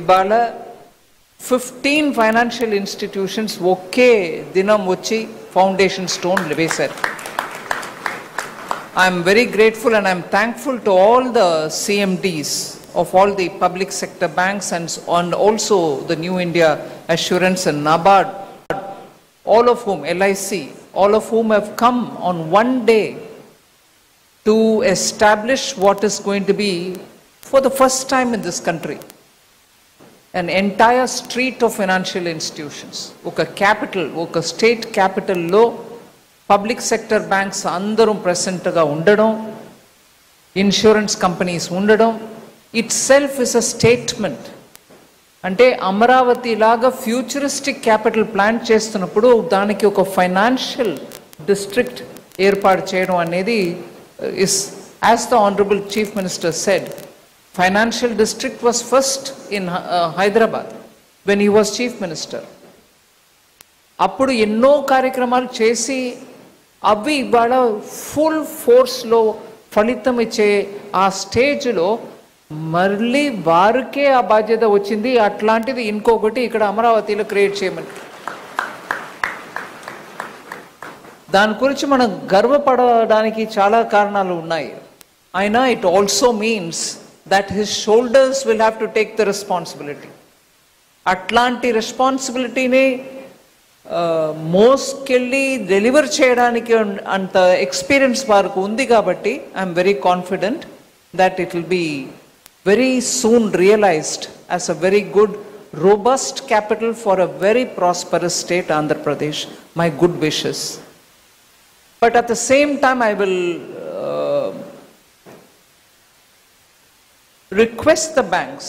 ఇవాళ 15 financial institutions ఒకే దినం వచ్చి ఫౌండేషన్ స్టోన్ వేశారు. I am very grateful and I am thankful to all the CMDs of all the public sector banks and also the New India Assurance and NABARD, all of whom, LIC, all of whom have come on one day to establish what is going to be, for the first time in this country, an entire street of financial institutions. Oka capital, oka state capital lo public sector banks andarum present ga undadam, insurance companies undadam itself is a statement. అంటే అమరావతి లాగా futuristic capital plan చేస్తున్నప్పుడు దానికి ఒక financial district ఏర్పాటు చేయడం అనేది is, as the honourable chief minister said, financial district was first in Hyderabad when he was chief minister. అప్పుడు ఎన్నో కార్యక్రమాలు చేసి అవి ఇవాళ ఫుల్ ఫోర్స్లో ఫలితం ఇచ్చే ఆ స్టేజ్లో మళ్ళీ వారికే ఆ బాధ్యత వచ్చింది. అట్లాంటిది ఇంకొకటి ఇక్కడ అమరావతిలో క్రియేట్ చేయమని, దాని గురించి మనం గర్వపడడానికి చాలా కారణాలు ఉన్నాయి. అయినా it also means that his shoulders will have to take the responsibility. అట్లాంటి రెస్పాన్సిబిలిటీని మోసుకెళ్ళి డెలివర్ చేయడానికి అంత ఎక్స్పీరియన్స్ వారికి ఉంది కాబట్టి I'm very confident that it will be very soon realized as a very good, robust capital for a very prosperous state, Andhra Pradesh. My good wishes. But at the same time, I will request the banks.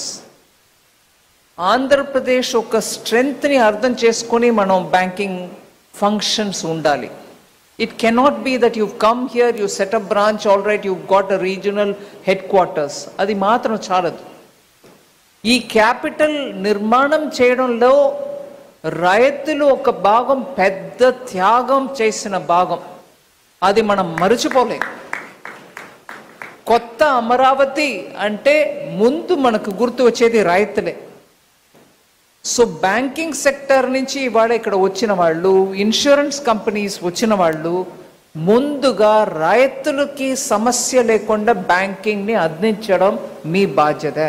Andhra Pradesh oka strength ni ardham cheskoni manam banking functions undali. It cannot be that you've come here, you set up branch, all right, you've got a regional headquarters. Adi matram chaladu. Ee capital nirmanam cheyadanlo రైతులు ఒక భాగం పెద్ద త్యాగం చేసిన భాగం, అది మనం మరచిపోలేం. కొత్త అమరావతి అంటే ముందు మనకు గుర్తు వచ్చేది రైతులే. సో బ్యాంకింగ్ సెక్టర్ నుంచి ఇవాళ ఇక్కడ వచ్చిన వాళ్ళు, ఇన్సూరెన్స్ కంపెనీస్ వచ్చిన వాళ్ళు ముందుగా రైతులకి సమస్య లేకుండా బ్యాంకింగ్ని అందించడం మీ బాధ్యత.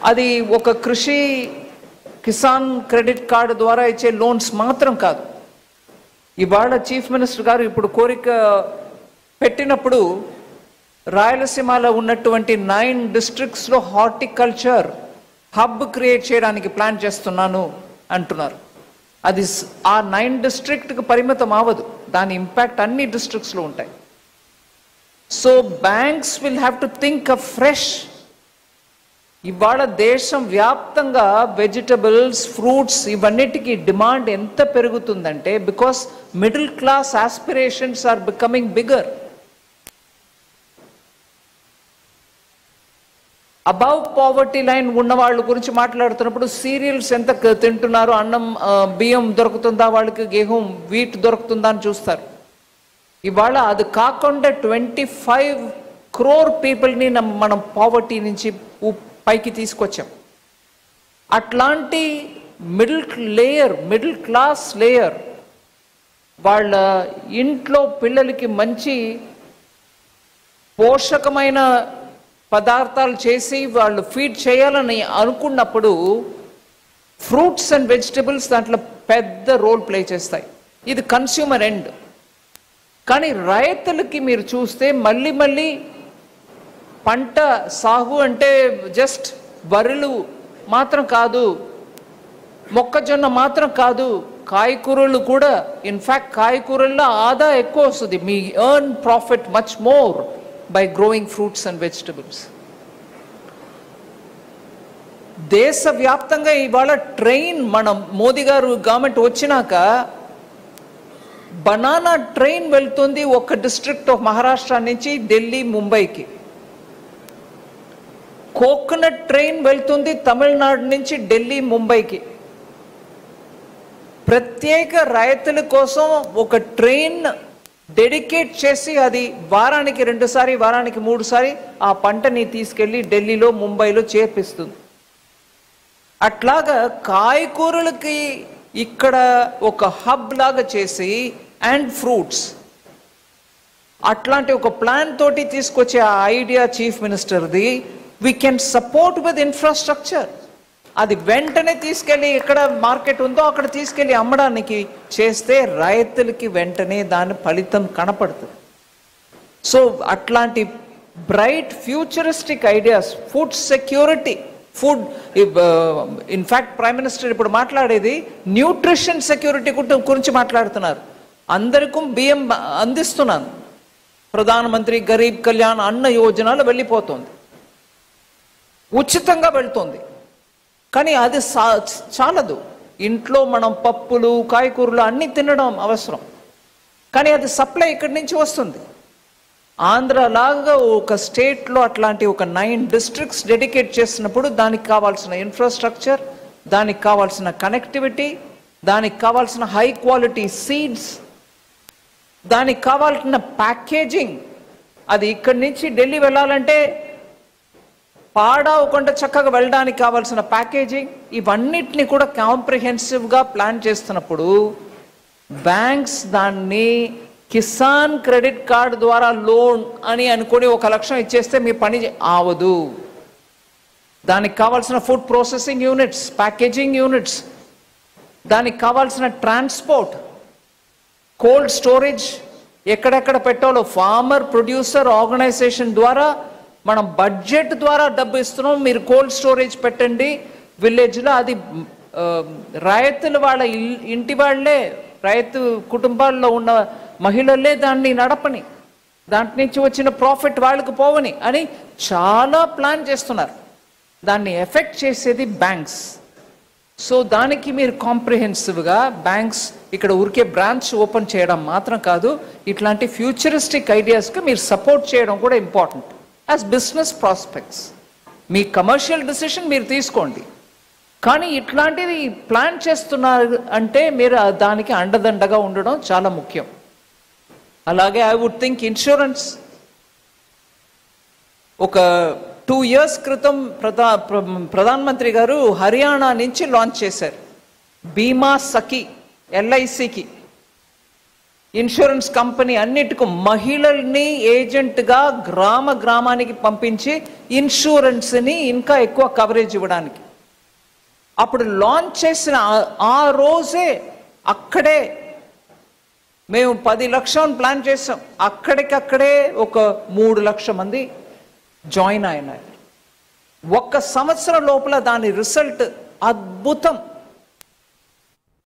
అది ఒక కృషి కిసాన్ క్రెడిట్ కార్డు ద్వారా ఇచ్చే లోన్స్ మాత్రం కాదు. ఇవాళ చీఫ్ మినిస్టర్ గారు ఇప్పుడు కోరిక పెట్టినప్పుడు రాయలసీమలో ఉన్నటువంటి 9 డిస్ట్రిక్ట్స్లో హార్టికల్చర్ హబ్ క్రియేట్ చేయడానికి ప్లాన్ చేస్తున్నాను అంటున్నారు. అది ఆ 9 డిస్ట్రిక్ట్కి పరిమితం అవ్వదు, దాని ఇంపాక్ట్ అన్ని డిస్ట్రిక్ట్స్లో ఉంటాయి. So banks will have to think a fresh. ఇవాళ దేశం వ్యాప్తంగా వెజిటబుల్స్, ఫ్రూట్స్ ఇవన్నిటికీ డిమాండ్ ఎంత పెరుగుతుందంటే because middle class aspirations are becoming bigger. Above poverty line ఉన్న వాళ్ళ గురించి మాట్లాడుతున్నప్పుడు సీరియల్స్ ఎంత తింటున్నారు, అన్నం బియ్యం దొరుకుతుందా వాళ్ళకి, గేహం వీట్ దొరుకుతుందా అని చూస్తారు. ఇవాళ అది కాకుండా 25 crore పీపుల్ని మనం పావర్టీ నుంచి పైకి తీసుకొచ్చాం. అట్లాంటి మిడిల్ క్లాస్ లేయర్ వాళ్ళ ఇంట్లో పిల్లలకి మంచి పోషకమైన పదార్థాలు చేసి వాళ్ళు ఫీడ్ చేయాలని అనుకున్నప్పుడు ఫ్రూట్స్ అండ్ వెజిటబుల్స్ దాంట్లో పెద్ద రోల్ ప్లే చేస్తాయి. ఇది కన్స్యూమర్ ఎండ్. కానీ రైతులకి మీరు చూస్తే మళ్ళీ పంట సాగు అంటే జస్ట్ వరులు మాత్రం కాదు, మొక్కజొన్న మాత్రం కాదు, కాయకూరలు కూడా. ఇన్ఫ్యాక్ట్ కాయకూరల్లో ఆదా ఎక్కువ వస్తుంది. మీ earn profit much more by growing fruits and vegetables. దేశవ్యాప్తంగా ఇవాళ ట్రైన్, మనం మోదీ గారు గవర్నమెంట్ వచ్చినాక బనానా ట్రైన్ వెళ్తుంది ఒక డిస్ట్రిక్ట్ ఆఫ్ మహారాష్ట్ర నుంచి ఢిల్లీ, ముంబైకి. కోకోనట్ ట్రైన్ వెళ్తుంది తమిళనాడు నుంచి ఢిల్లీ, ముంబైకి. ప్రత్యేక రైతుల కోసం ఒక ట్రైన్ డెడికేట్ చేసి అది వారానికి 2 సారి వారానికి 3 సారి ఆ పంటని తీసుకెళ్లి ఢిల్లీలో ముంబైలో చేర్పిస్తుంది. అట్లాగా కాయగూరలకి ఇక్కడ ఒక హబ్ లాగా చేసి అండ్ ఫ్రూట్స్ అట్లాంటి ఒక ప్లాన్ తోటి తీసుకొచ్చే ఆ ఐడియా చీఫ్ మినిస్టర్ది. We can support with infrastructure. అది వెంటనే తీసుకెళ్ళి ఎక్కడ మార్కెట్ ఉందో అక్కడ తీసుకెళ్ళి అమ్మడానికి చేస్తే రైతులకి వెంటనే దాని ఫలితం కనపడుతుంది. సో అట్లాంటి bright futuristic ideas, food security, food in fact prime minister ఇప్పుడు మాట్లాడేది న్యూట్రిషన్ సెక్యూరిటీ గురించి మాట్లాడుతున్నారు. అందరికీ బియ్యం అందిస్తున్నాను, ప్రధానమంత్రి గరీబ్ కళ్యాణ్ అన్న యోజనలో వెళ్ళిపోతుంది, ఉచితంగా వెళ్తుంది. కానీ అది చాలదు. ఇంట్లో మనం పప్పులు కాయగూరలు అన్నీ తినడం అవసరం, కానీ అది సప్లై ఇక్కడి నుంచి వస్తుంది. ఆంధ్ర లాగా ఒక స్టేట్లో అట్లాంటి ఒక 9 డిస్ట్రిక్ట్స్ డెడికేట్ చేసినప్పుడు దానికి కావాల్సిన ఇన్ఫ్రాస్ట్రక్చర్, దానికి కావాల్సిన కనెక్టివిటీ, దానికి కావాల్సిన హై క్వాలిటీ సీడ్స్, దానికి కావాల్సిన ప్యాకేజింగ్, అది ఇక్కడి నుంచి ఢిల్లీ వెళ్ళాలంటే పాడవకుండా చక్కగా వెళ్ళడానికి కావాల్సిన ప్యాకేజింగ్, ఇవన్నిటిని కూడా కాంప్రిహెన్సివ్గా ప్లాన్ చేస్తున్నప్పుడు బ్యాంక్స్ దాన్ని కిసాన్ క్రెడిట్ కార్డు ద్వారా లోన్ అని అనుకొని 1 లక్షం ఇచ్చేస్తే మీ పని ఆవదు. దానికి కావాల్సిన food processing units, packaging units, దానికి కావాల్సిన ట్రాన్స్పోర్ట్, కోల్డ్ స్టోరేజ్ ఎక్కడెక్కడ పెట్టాలో ఫార్మర్ ప్రొడ్యూసర్ ఆర్గనైజేషన్ ద్వారా మనం బడ్జెట్ ద్వారా డబ్బు ఇస్తున్నాం, మీరు కోల్డ్ స్టోరేజ్ పెట్టండి విలేజ్లో. అది రైతులు వాళ్ళ ఇంటి వాళ్ళే, రైతు కుటుంబాల్లో ఉన్న మహిళలే దాన్ని నడపని, దాంట్ నుంచి వచ్చిన ప్రాఫిట్ వాళ్ళకి పోవని అని చాలా ప్లాన్ చేస్తున్నారు. దాన్ని ఎఫెక్ట్ చేసేది బ్యాంక్స్. సో దానికి మీరు కాంప్రిహెన్సివ్గా బ్యాంక్స్ ఇక్కడ ఊరికే బ్రాంచ్ ఓపెన్ చేయడం మాత్రం కాదు, ఇట్లాంటి ఫ్యూచరిస్టిక్ ఐడియాస్కి మీరు సపోర్ట్ చేయడం కూడా ఇంపార్టెంట్ యాజ్ బిజినెస్ ప్రాస్పెక్ట్స్. మీ కమర్షియల్ డెసిషన్ మీరు తీసుకోండి, కానీ ఇట్లాంటివి ప్లాన్ చేస్తున్నారు అంటే మీరు దానికి అండదండగా ఉండడం చాలా ముఖ్యం. అలాగే ఐ వుడ్ థింక్ ఇన్సూరెన్స్ ఒక 2 years క్రితం ప్రధానమంత్రి గారు హర్యానా నుంచి లాంచ్ చేశారు బీమా సఖి, ఎల్ఐసికి ఇన్సూరెన్స్ కంపెనీ అన్నిటికీ మహిళల్ని ఏజెంట్గా గ్రామానికి పంపించి ఇన్సూరెన్స్ని ఇంకా ఎక్కువ కవరేజ్ ఇవ్వడానికి. అప్పుడు లాంచ్ చేసిన ఆ రోజే అక్కడే మేము 10 లక్షలు ప్లాన్ చేసాం, అక్కడికక్కడే ఒక 3 లక్షల మంది జాయిన్ అయినారు. 1 సంవత్సరం లోపల దాని రిజల్ట్ అద్భుతం.